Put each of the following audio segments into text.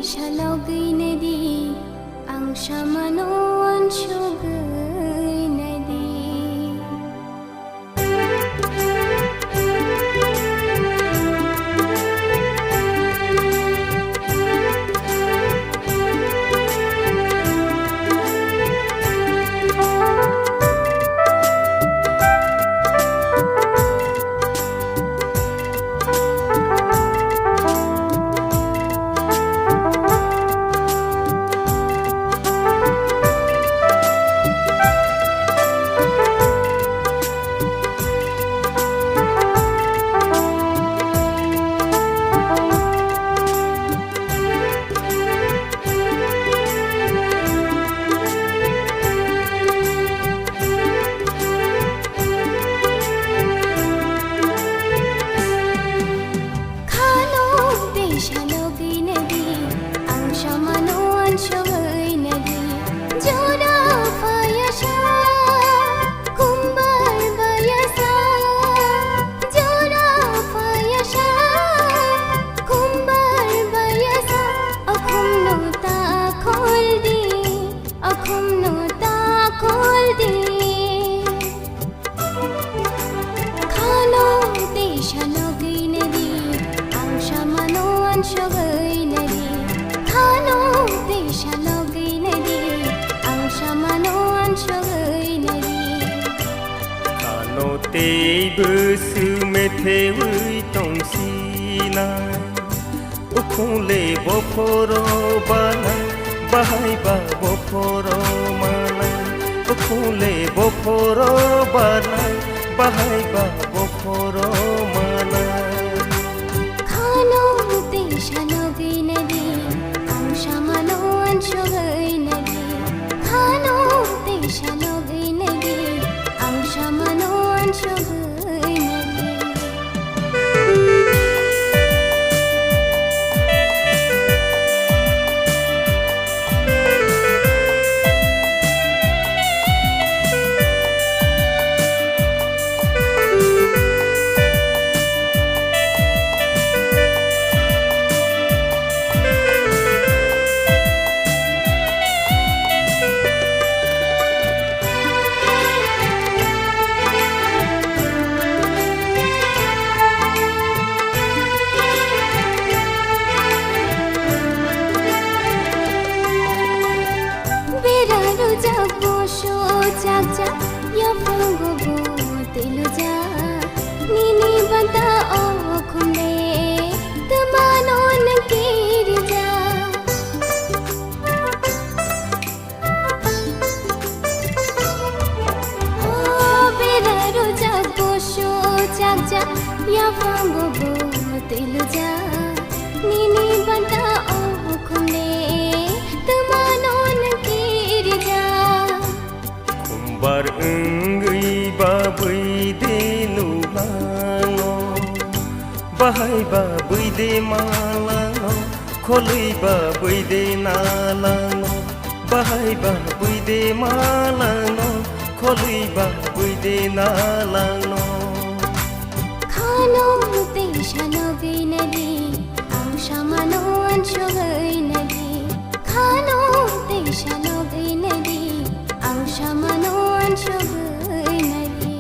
दैशालावगैनोदि आं सामानाव अनसगैनोदि तेबोसु मेथेवै तंसिनाय उखुंले बफर बानाय बाहायबा बफर मानाय उखुंले बफर बानाय बाहायबा बफर मानाय खानो दैशालावगैनोदि आं सामानाव अनसगैनोदि खानो दैशालावगैनोदि आं सामानाव Kumbar enggai babai de nulango bahai babai de malango kholui babai de nalango bahai babai de malango kholui babai de nalango खानो दैशालावगैनोदि आं सामानाव अनसगैनोदि खानो दैशालावगैनोदि आं सामानाव अनसगैनोदि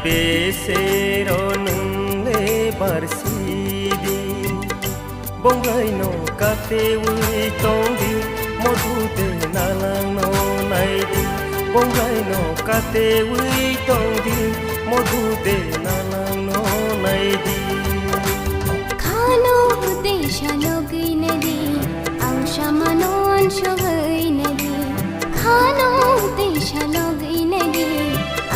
बेसेरो नोंले बारसिदि Bongaino katewi tondi modude nalano naidi Bongaino katewi tondi modude nalano naidi Khano desha logai nadi ausha manon shogai nadi Khano desha logai nadi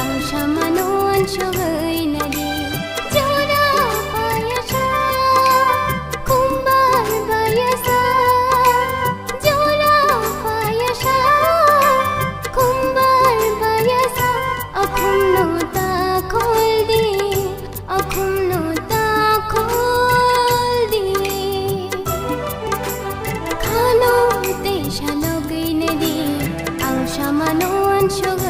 ausha manon shogai nadi Jora payasha kumbar bayasa Jora payasha kumbar bayasa akhumno ta kholdi akhumno ta kholdi Khano desha logai nadi ausha manon shogai